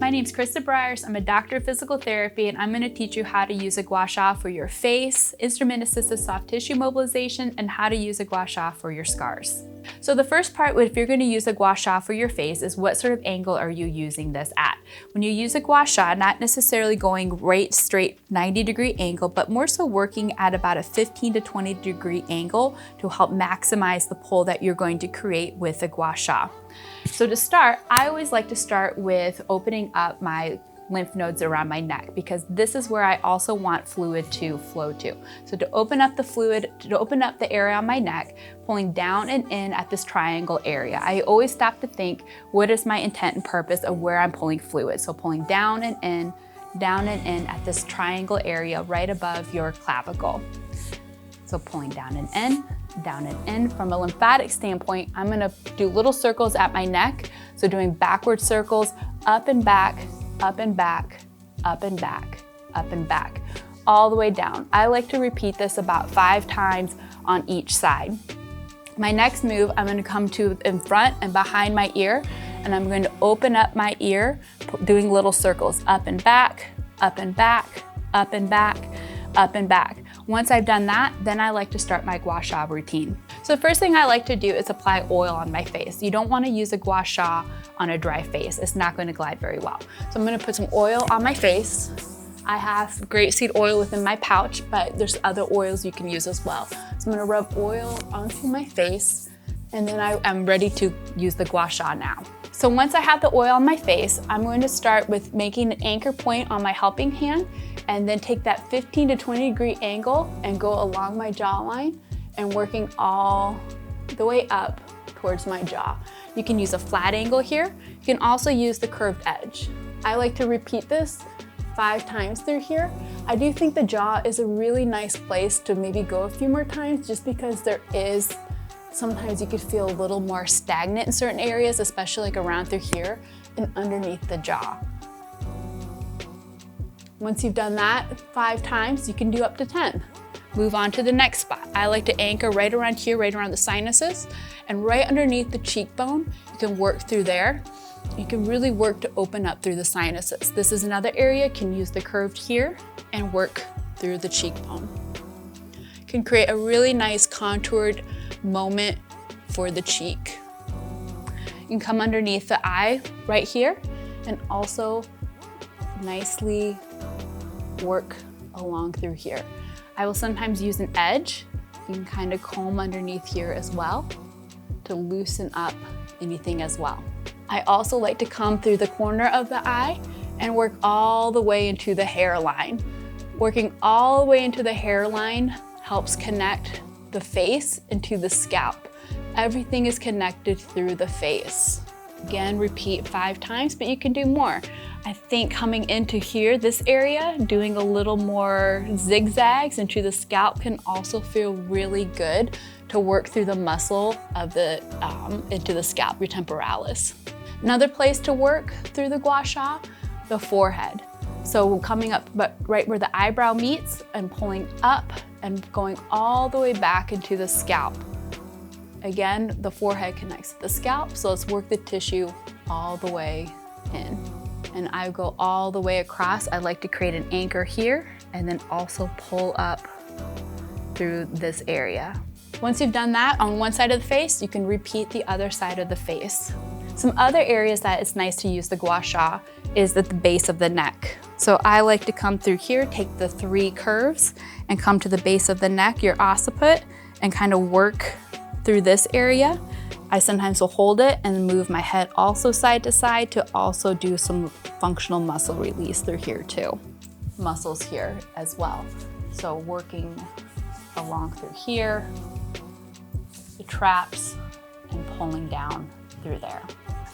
My name's Krista Briers. I'm a doctor of physical therapy, and I'm going to teach you how to use a gua sha for your face, instrument-assisted soft tissue mobilization, and how to use a gua sha for your scars. So the first part, if you're going to use a gua sha for your face, is what sort of angle are you using this at? When you use a gua sha, not necessarily going right straight 90-degree angle, but more so working at about a 15 to 20-degree angle to help maximize the pull that you're going to create with a gua sha. So to start, I always like to start with opening up my lymph nodes around my neck, because this is where I also want fluid to flow to. So to open up the fluid, to open up the area on my neck, pulling down and in at this triangle area. I always stop to think, what is my intent and purpose of where I'm pulling fluid? So pulling down and in at this triangle area right above your clavicle. So pulling down and in. From a lymphatic standpoint, I'm gonna do little circles at my neck. So doing backward circles, up and back, up and back, up and back, up and back, all the way down. I like to repeat this about 5 times on each side. My next move, I'm gonna come to in front and behind my ear, and I'm going to open up my ear, doing little circles, up and back, up and back, up and back, up and back. Once I've done that, then I like to start my gua sha routine. So the first thing I like to do is apply oil on my face. You don't want to use a gua sha on a dry face. It's not going to glide very well. So I'm going to put some oil on my face. I have grapeseed oil within my pouch, but there's other oils you can use as well. So I'm going to rub oil onto my face, and then I'm ready to use the gua sha now. So once I have the oil on my face, I'm going to start with making an anchor point on my helping hand, and then take that 15 to 20-degree angle and go along my jawline and working all the way up towards my jaw. You can use a flat angle here. You can also use the curved edge. I like to repeat this 5 times through here. I do think the jaw is a really nice place to maybe go a few more times, just because sometimes you could feel a little more stagnant in certain areas, especially like around through here and underneath the jaw. Once you've done that 5 times, you can do up to 10. Move on to the next spot. I like to anchor right around here, right around the sinuses, and right underneath the cheekbone. You can work through there. You can really work to open up through the sinuses. This is another area. You can use the curved here and work through the cheekbone. You can create a really nice contoured moment for the cheek. You can come underneath the eye right here and also nicely work along through here. I will sometimes use an edge. You can kind of comb underneath here as well to loosen up anything as well. I also like to come through the corner of the eye and work all the way into the hairline. Working all the way into the hairline helps connect the face into the scalp. Everything is connected through the face. Again, repeat 5 times, but you can do more. I think coming into here, this area, doing a little more zigzags into the scalp can also feel really good to work through the muscle of the into the scalp, your temporalis. Another place to work through the gua sha, the forehead. So coming up, but right where the eyebrow meets, and pulling up and going all the way back into the scalp. Again, the forehead connects to the scalp, so let's work the tissue all the way in. And I go all the way across. I like to create an anchor here and then also pull up through this area. Once you've done that on one side of the face, you can repeat the other side of the face. Some other areas that it's nice to use the gua sha is at the base of the neck. So I like to come through here, take the 3 curves and come to the base of the neck, your occiput, and kind of work through this area. I sometimes will hold it and move my head also side to side to also do some functional muscle release through here too. Muscles here as well. So working along through here, the traps, and pulling down through there.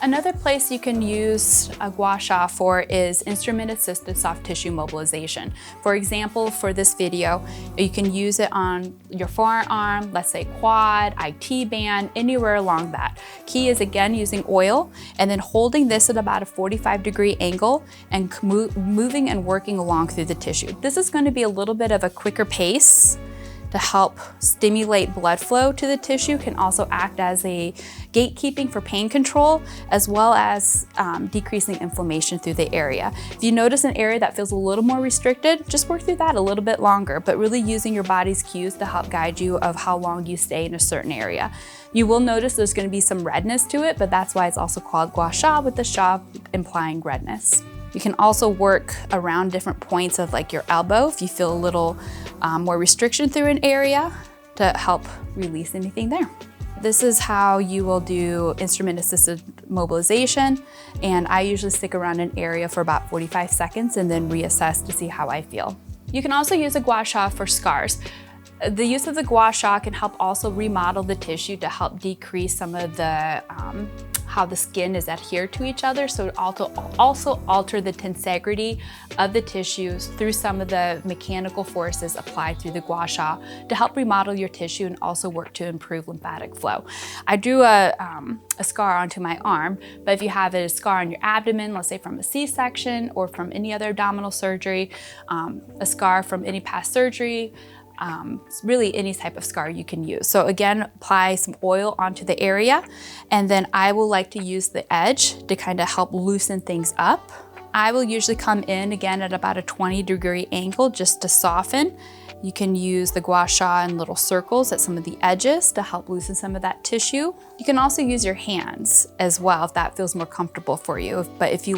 Another place you can use a gua sha for is instrument-assisted soft tissue mobilization. For example, for this video, you can use it on your forearm, let's say quad, IT band, anywhere along that. Key is again using oil and then holding this at about a 45-degree angle and moving and working along through the tissue. This is going to be a little bit of a quicker pace to help stimulate blood flow to the tissue, can also act as a gatekeeping for pain control, as well as decreasing inflammation through the area. If you notice an area that feels a little more restricted, just work through that a little bit longer, but really using your body's cues to help guide you of how long you stay in a certain area. You will notice there's going to be some redness to it, but that's why it's also called gua sha, with the sha implying redness. You can also work around different points of like your elbow if you feel a little more restriction through an area to help release anything there. This is how you will do instrument-assisted mobilization, and I usually stick around an area for about 45 seconds and then reassess to see how I feel. You can also use a gua sha for scars. The use of the gua sha can help also remodel the tissue to help decrease some of the how the skin is adhered to each other, so also alter the tensegrity of the tissues through some of the mechanical forces applied through the gua sha to help remodel your tissue and also work to improve lymphatic flow. I drew a scar onto my arm, but if you have a scar on your abdomen, let's say from a C-section or from any other abdominal surgery, a scar from any past surgery, really any type of scar you can use. So again, apply some oil onto the area, and then I will like to use the edge to kind of help loosen things up. I will usually come in again at about a 20-degree angle just to soften. You can use the gua sha in little circles at some of the edges to help loosen some of that tissue. You can also use your hands as well if that feels more comfortable for you. But if you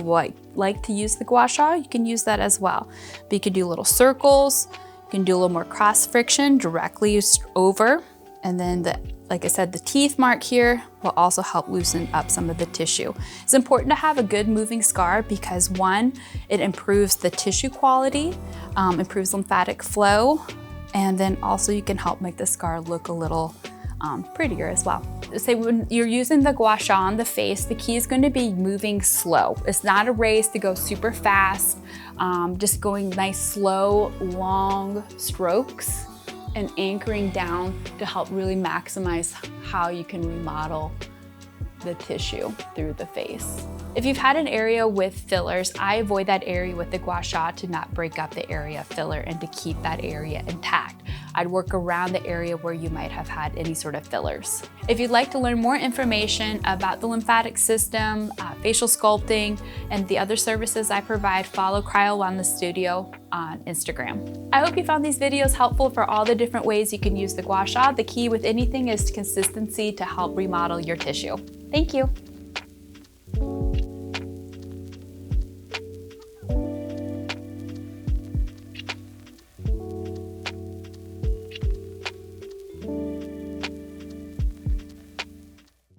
like to use the gua sha, you can use that as well. But you can do little circles. You can do a little more cross friction directly over, and then like I said, the teeth mark here will also help loosen up some of the tissue. It's important to have a good moving scar because one, it improves the tissue quality, improves lymphatic flow, and then also you can help make the scar look a little prettier as well. Say when you're using the gua sha on the face, the key is going to be moving slow. It's not a race to go super fast, just going nice, slow, long strokes and anchoring down to help really maximize how you can remodel the tissue through the face. If you've had an area with fillers, I avoid that area with the gua sha to not break up the area of filler and to keep that area intact. I'd work around the area where you might have had any sort of fillers. If you'd like to learn more information about the lymphatic system, facial sculpting, and the other services I provide, follow Cryowellness Studio on Instagram. I hope you found these videos helpful for all the different ways you can use the gua sha. The key with anything is consistency to help remodel your tissue. Thank you.